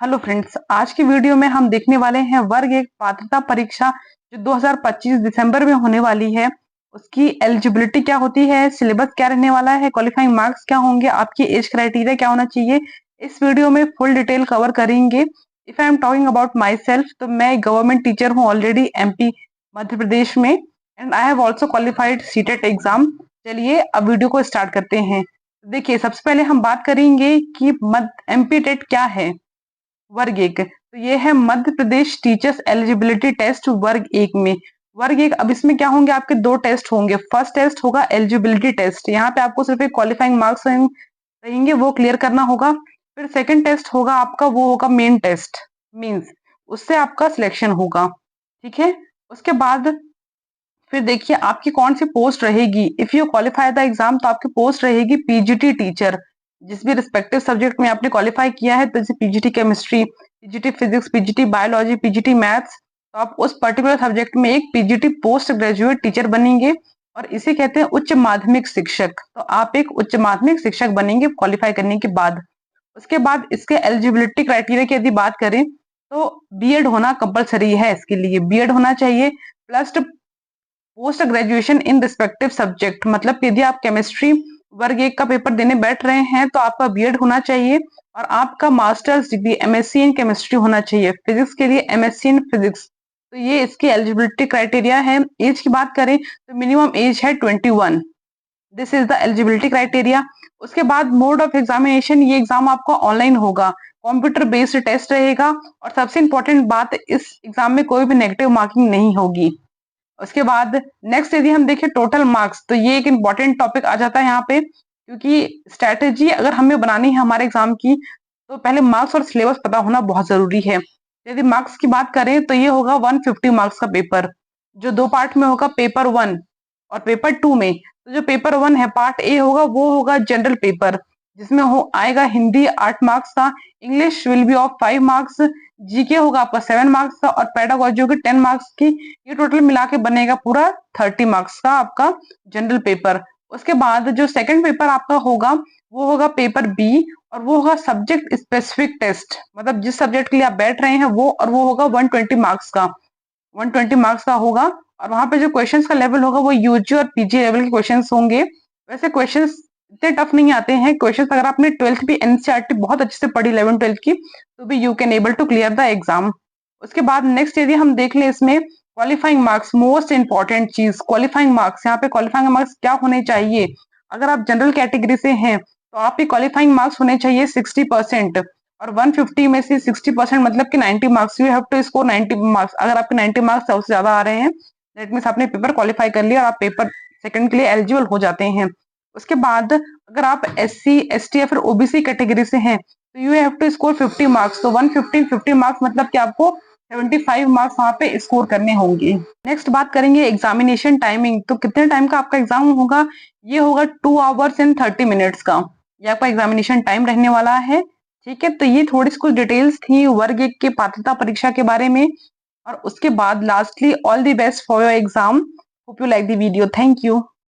Hello friends, आज की video में हम देखने वाले हैं वर्ग एक पात्रता परीक्षा जो 2025 दिसंबर में होने वाली है। उसकी एलिजिबिलिटी क्या होती है, सिलेबस क्या रहने वाला है, क्वालिफाइंग मार्क्स क्या होंगे, आपकी एज क्राइटेरिया क्या होना चाहिए, इस वीडियो में फुल डिटेल कवर करेंगे। If I am talking about my self, तो मैं एक गवर्नमेंट टीचर हूँ ऑलरेडी एमपी मध्य प्रदेश में, and I have also qualified CTET exam. चलिए अब वीडियो को स्टार्ट करते हैं। देखिए, सबसे पहले हम बात करेंगे कि एमपी टेट क्या है। वर्ग एक, तो ये है Madhya Pradesh teachers eligibility test वर्ग एक में। वर्ग एक, अब इसमें क्या होंगे, आपके दो टेस्ट होंगे। फर्स्ट टेस्ट होगा एलिजिबिलिटी टेस्ट, यहाँ पे आपको सिर्फ एक क्वालिफाइंग मार्क्स रहेंगे, वो क्लियर करना होगा। फिर सेकंड टेस्ट होगा आपका, वो होगा मेन टेस्ट, मींस उससे आपका सिलेक्शन होगा। ठीक है, उसके बाद फिर देखिए आपकी कौन सी पोस्ट रहेगी। If you qualify the exam, तो आपकी पोस्ट रहेगी पीजीटी टीचर। जिस भी रिस्पेक्टिव सब्जेक्ट में आपने क्वालिफाई किया है, तो जैसे PGT chemistry, PGT physics, PGT biology, PGT maths, तो आप उस पर्टिकुलर सब्जेक्ट में एक पीजीटी पोस्ट ग्रेजुएट टीचर बनेंगे, और इसे कहते हैं उच्च माध्यमिक शिक्षक। तो आप एक उच्च माध्यमिक शिक्षक बनेंगे क्वालिफाई करने के बाद। उसके बाद इसके एलिजिबिलिटी क्राइटेरिया की यदि बात करें, तो बीएड होना कंपलसरी है, इसके लिए बीएड होना चाहिए, plus post graduation in respective subject. मतलब कि यदि आप केमिस्ट्री वर्ग एक का पेपर देने बैठ रहे हैं, तो आपका बीएड होना चाहिए, और आपका masters degree MSc in chemistry होना चाहिए। फिजिक्स के लिए एमएससी इन फिजिक्स। तो ये इसकी एलिजिबिलिटी क्राइटेरिया है। एज की बात करें तो मिनिमम एज है 21। This is the eligibility criteria. उसके बाद मोड ऑफ एग्जामिनेशन, ये एग्जाम आपका ऑनलाइन होगा, कंप्यूटर बेस्ड टेस्ट रहेगा, और सबसे इंपॉर्टेंट बात, इस एग्जाम में कोई भी नेगेटिव मार्किंग नहीं होगी। उसके बाद नेक्स्ट यदि हम देखें टोटल मार्क्स, तो ये एक इंपॉर्टेंट टॉपिक आ जाता है यहाँ पे, क्योंकि स्ट्रैटेजी अगर हमें बनानी है हमारे एग्जाम की, तो पहले मार्क्स और सिलेबस पता होना बहुत जरूरी है। यदि मार्क्स की बात करें तो ये होगा 150 मार्क्स का पेपर, जो दो पार्ट में होगा, पेपर 1 और पेपर 2 में। तो जो पेपर 1 है, पार्ट ए होगा, वो होगा जनरल पेपर, जिसमें हो आएगा हिंदी 8 मार्क्स का, English will be of 5 marks, GK होगा आपका 7 मार्क्स का, और पेडागोजी होगी 10 मार्क्स की। ये टोटल मिला के बनेगा पूरा 30 मार्क्स का आपका जनरल पेपर। उसके बाद जो सेकंड पेपर आपका होगा, वो होगा पेपर बी, और वो होगा सब्जेक्ट स्पेसिफिक टेस्ट। मतलब जिस सब्जेक्ट के लिए आप बैठ रहे हैं वो, और वो होगा 120 मार्क्स का, 120 मार्क्स का होगा। और वहां पे जो क्वेश्चंस का लेवल होगा, वो यूजी और पीजी लेवल के क्वेश्चंस होंगे। वैसे क्वेश्चंस इतने टफ नहीं आते हैं क्वेश्चंस, अगर आपने 12th भी एनसीईआरटी बहुत अच्छे से पढ़ी 11 12 की, तो भी you can able to clear the exam. उसके बाद नेक्स्ट यदि हम देख लें इसमें क्वालिफाइंग मार्क्स, मोस्ट इंपॉर्टेंट चीज क्वालिफाइंग मार्क्स। यहाँ पे क्वालिफाइंग मार्क्स क्या होने चाहिए, अगर आप जनरल कैटेगरी से हैं तो आपके क्वालिफाइंग मार्क्स होने चाहिए 60%, और 150 में से 60% मतलब कि 90 marks, you have to score 90 marks. अगर आपके 90 मार्क्स उससे ज्यादा आ रहे हैं, दैट मीन्स आपने पेपर क्वालिफाई कर लिया और आप पेपर सेकंड के लिए एलिजिबल हो जाते हैं। उसके बाद अगर आप एससी एसटी या फिर ओबीसी कैटेगरी से हैं, तो you have to score 50 marks. तो 150 50 मार्क्स मतलब कि आपको 75 मार्क्स वहां पे स्कोर करने होंगे। नेक्स्ट बात करेंगे एग्जामिनेशन टाइमिंग, तो कितने टाइम का आपका एग्जाम होगा। ये होगा 2 आवर्स एंड 30 मिनट्स का, ये आपका एग्जामिनेशन टाइम रहने वाला है। ठीक है, तो ये थोड़ी सी कुछ डिटेल्स थी वर्ग एक के पात्रता परीक्षा के बारे में। और उसके बाद lastly all the best for your exam, hope you like the video, thank you.